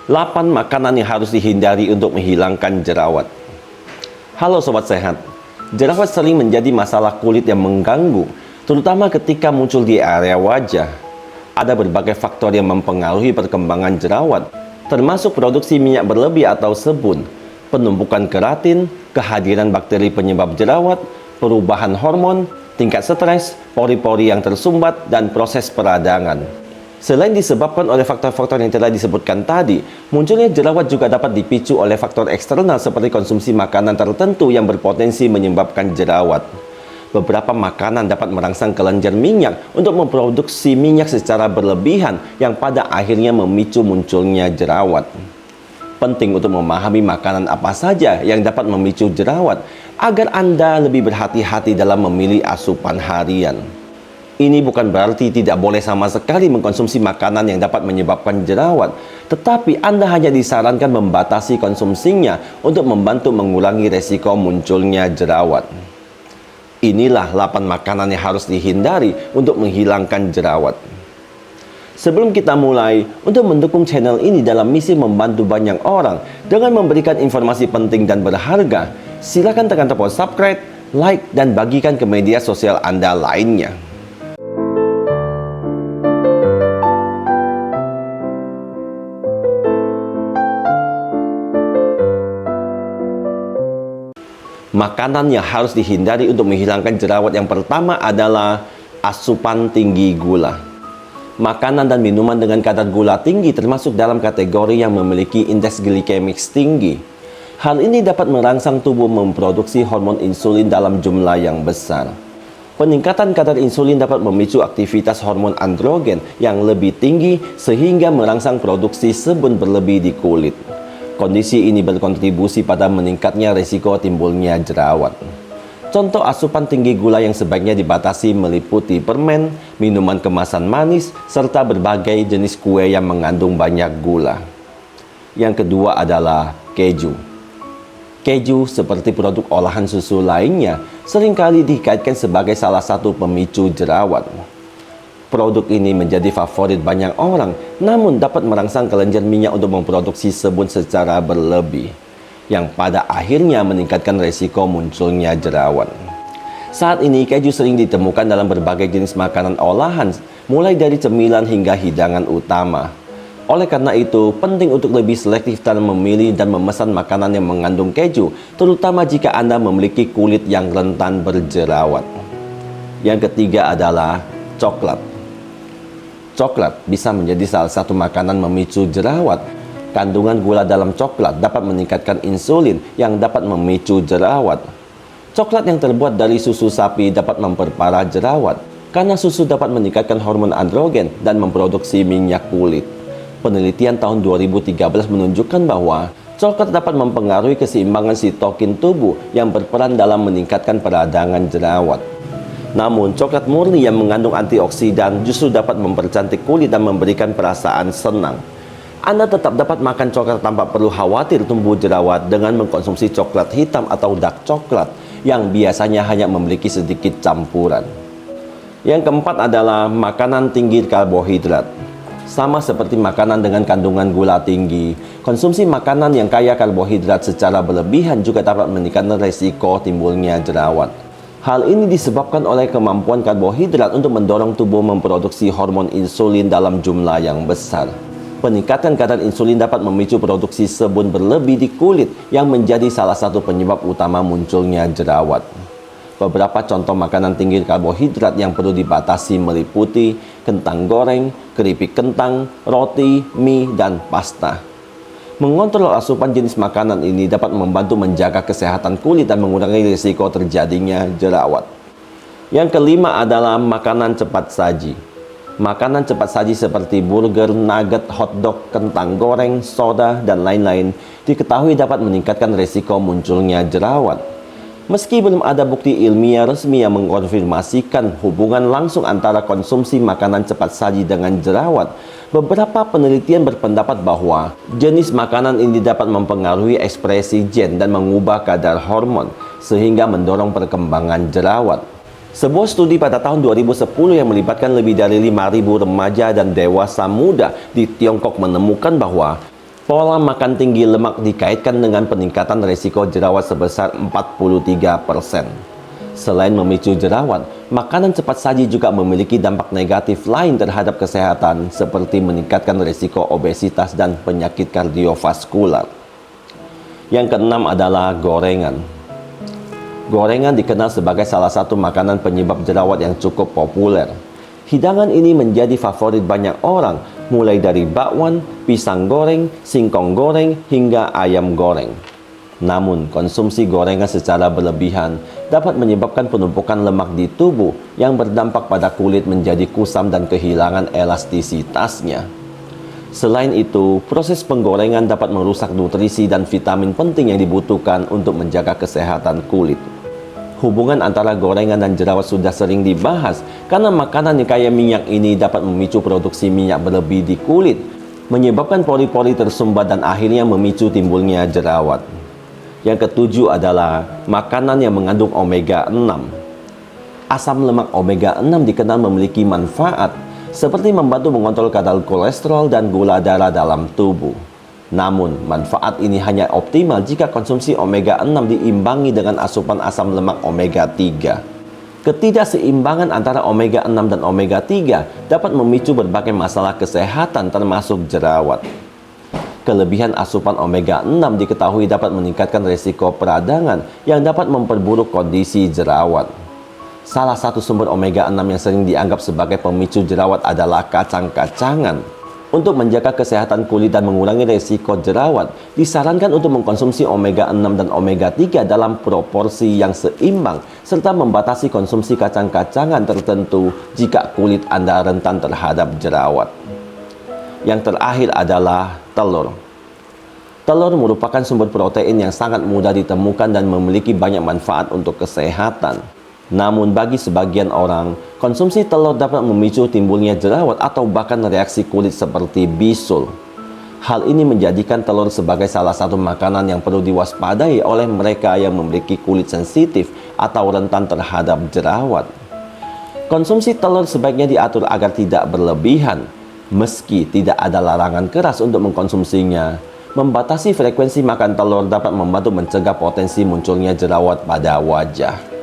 8 makanan yang harus dihindari untuk menghilangkan jerawat. Halo Sobat Sehat, jerawat sering menjadi masalah kulit yang mengganggu, terutama ketika muncul di area wajah. Ada berbagai faktor yang mempengaruhi perkembangan jerawat, termasuk produksi minyak berlebih atau sebum, penumpukan keratin, kehadiran bakteri penyebab jerawat, perubahan hormon, tingkat stres, pori-pori yang tersumbat, dan proses peradangan. Selain disebabkan oleh faktor-faktor yang telah disebutkan tadi, munculnya jerawat juga dapat dipicu oleh faktor eksternal seperti konsumsi makanan tertentu yang berpotensi menyebabkan jerawat. Beberapa makanan dapat merangsang kelenjar minyak untuk memproduksi minyak secara berlebihan yang pada akhirnya memicu munculnya jerawat. Penting untuk memahami makanan apa saja yang dapat memicu jerawat agar Anda lebih berhati-hati dalam memilih asupan harian. Ini bukan berarti tidak boleh sama sekali mengkonsumsi makanan yang dapat menyebabkan jerawat, tetapi Anda hanya disarankan membatasi konsumsinya untuk membantu mengurangi resiko munculnya jerawat. Inilah 8 makanan yang harus dihindari untuk menghilangkan jerawat. Sebelum kita mulai, untuk mendukung channel ini dalam misi membantu banyak orang dengan memberikan informasi penting dan berharga, silakan tekan tombol subscribe, like, dan bagikan ke media sosial Anda lainnya. Makanan yang harus dihindari untuk menghilangkan jerawat yang pertama adalah asupan tinggi gula. Makanan dan minuman dengan kadar gula tinggi termasuk dalam kategori yang memiliki indeks glikemik tinggi. Hal ini dapat merangsang tubuh memproduksi hormon insulin dalam jumlah yang besar. Peningkatan kadar insulin dapat memicu aktivitas hormon androgen yang lebih tinggi sehingga merangsang produksi sebum berlebih di kulit. Kondisi ini berkontribusi pada meningkatnya risiko timbulnya jerawat. Contoh asupan tinggi gula yang sebaiknya dibatasi meliputi permen, minuman kemasan manis, serta berbagai jenis kue yang mengandung banyak gula. Yang kedua adalah keju. Keju seperti produk olahan susu lainnya seringkali dikaitkan sebagai salah satu pemicu jerawat. Produk ini menjadi favorit banyak orang, namun dapat merangsang kelenjar minyak untuk memproduksi sebum secara berlebih, yang pada akhirnya meningkatkan resiko munculnya jerawat. Saat ini, keju sering ditemukan dalam berbagai jenis makanan olahan, mulai dari cemilan hingga hidangan utama. Oleh karena itu, penting untuk lebih selektif dalam memilih dan memesan makanan yang mengandung keju, terutama jika Anda memiliki kulit yang rentan berjerawat. Yang ketiga adalah coklat. Coklat bisa menjadi salah satu makanan memicu jerawat. Kandungan gula dalam coklat dapat meningkatkan insulin yang dapat memicu jerawat. Coklat yang terbuat dari susu sapi dapat memperparah jerawat karena susu dapat meningkatkan hormon androgen dan memproduksi minyak kulit. Penelitian tahun 2013 menunjukkan bahwa coklat dapat mempengaruhi keseimbangan sitokin tubuh yang berperan dalam meningkatkan peradangan jerawat. Namun, coklat murni yang mengandung antioksidan justru dapat mempercantik kulit dan memberikan perasaan senang. Anda tetap dapat makan coklat tanpa perlu khawatir tumbuh jerawat dengan mengkonsumsi coklat hitam atau dark coklat yang biasanya hanya memiliki sedikit campuran. Yang keempat adalah makanan tinggi karbohidrat. Sama seperti makanan dengan kandungan gula tinggi, konsumsi makanan yang kaya karbohidrat secara berlebihan juga dapat meningkatkan resiko timbulnya jerawat. Hal ini disebabkan oleh kemampuan karbohidrat untuk mendorong tubuh memproduksi hormon insulin dalam jumlah yang besar. Peningkatan kadar insulin dapat memicu produksi sebum berlebih di kulit yang menjadi salah satu penyebab utama munculnya jerawat. Beberapa contoh makanan tinggi karbohidrat yang perlu dibatasi meliputi kentang goreng, keripik kentang, roti, mie, dan pasta. Mengontrol asupan jenis makanan ini dapat membantu menjaga kesehatan kulit dan mengurangi risiko terjadinya jerawat. Yang kelima adalah makanan cepat saji. Makanan cepat saji seperti burger, nugget, hotdog, kentang goreng, soda, dan lain-lain diketahui dapat meningkatkan risiko munculnya jerawat. Meski belum ada bukti ilmiah resmi yang mengkonfirmasikan hubungan langsung antara konsumsi makanan cepat saji dengan jerawat, beberapa penelitian berpendapat bahwa jenis makanan ini dapat mempengaruhi ekspresi gen dan mengubah kadar hormon, sehingga mendorong perkembangan jerawat. Sebuah studi pada tahun 2010 yang melibatkan lebih dari 5.000 remaja dan dewasa muda di Tiongkok menemukan bahwa Pola makan tinggi lemak dikaitkan dengan peningkatan risiko jerawat sebesar 43%. Selain memicu jerawat, makanan cepat saji juga memiliki dampak negatif lain terhadap kesehatan seperti meningkatkan risiko obesitas dan penyakit kardiovaskular. Yang keenam adalah gorengan. Gorengan dikenal sebagai salah satu makanan penyebab jerawat yang cukup populer. Hidangan ini menjadi favorit banyak orang, mulai dari bakwan, pisang goreng, singkong goreng, hingga ayam goreng. Namun, konsumsi gorengan secara berlebihan dapat menyebabkan penumpukan lemak di tubuh yang berdampak pada kulit menjadi kusam dan kehilangan elastisitasnya. Selain itu, proses penggorengan dapat merusak nutrisi dan vitamin penting yang dibutuhkan untuk menjaga kesehatan kulit. Hubungan antara gorengan dan jerawat sudah sering dibahas karena makanan yang kaya minyak ini dapat memicu produksi minyak berlebih di kulit, menyebabkan pori-pori tersumbat dan akhirnya memicu timbulnya jerawat. Yang ketujuh adalah makanan yang mengandung omega 6. Asam lemak omega 6 dikenal memiliki manfaat seperti membantu mengontrol kadar kolesterol dan gula darah dalam tubuh. Namun, manfaat ini hanya optimal jika konsumsi omega 6 diimbangi dengan asupan asam lemak omega 3. Ketidakseimbangan antara omega 6 dan omega 3 dapat memicu berbagai masalah kesehatan termasuk jerawat. Kelebihan asupan omega 6 diketahui dapat meningkatkan risiko peradangan yang dapat memperburuk kondisi jerawat. Salah satu sumber omega 6 yang sering dianggap sebagai pemicu jerawat adalah kacang-kacangan. Untuk menjaga kesehatan kulit dan mengurangi risiko jerawat, disarankan untuk mengkonsumsi omega 6 dan omega 3 dalam proporsi yang seimbang, serta membatasi konsumsi kacang-kacangan tertentu jika kulit Anda rentan terhadap jerawat. Yang terakhir adalah telur. Telur merupakan sumber protein yang sangat mudah ditemukan dan memiliki banyak manfaat untuk kesehatan. Namun bagi sebagian orang, konsumsi telur dapat memicu timbulnya jerawat atau bahkan reaksi kulit seperti bisul. Hal ini menjadikan telur sebagai salah satu makanan yang perlu diwaspadai oleh mereka yang memiliki kulit sensitif atau rentan terhadap jerawat. Konsumsi telur sebaiknya diatur agar tidak berlebihan. Meski tidak ada larangan keras untuk mengkonsumsinya, membatasi frekuensi makan telur dapat membantu mencegah potensi munculnya jerawat pada wajah.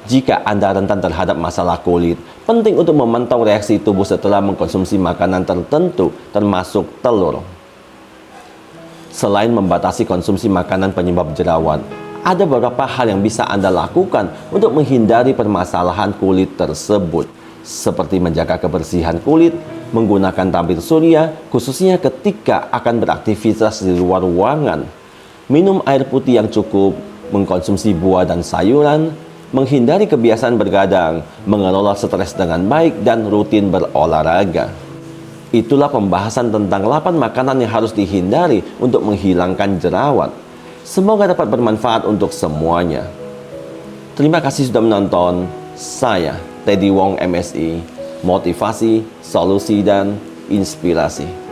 Jika Anda rentan terhadap masalah kulit, penting untuk memantau reaksi tubuh setelah mengkonsumsi makanan tertentu, termasuk telur. Selain membatasi konsumsi makanan penyebab jerawat, ada beberapa hal yang bisa Anda lakukan untuk menghindari permasalahan kulit tersebut, seperti menjaga kebersihan kulit, menggunakan tabir surya, khususnya ketika akan beraktivitas di luar ruangan, minum air putih yang cukup, mengkonsumsi buah dan sayuran, menghindari kebiasaan bergadang, mengelola stres dengan baik, dan rutin berolahraga. Itulah pembahasan tentang 8 makanan yang harus dihindari untuk menghilangkan jerawat. Semoga dapat bermanfaat untuk semuanya. Terima kasih sudah menonton. Saya, Teddy Wong MSI, motivasi, solusi, dan inspirasi.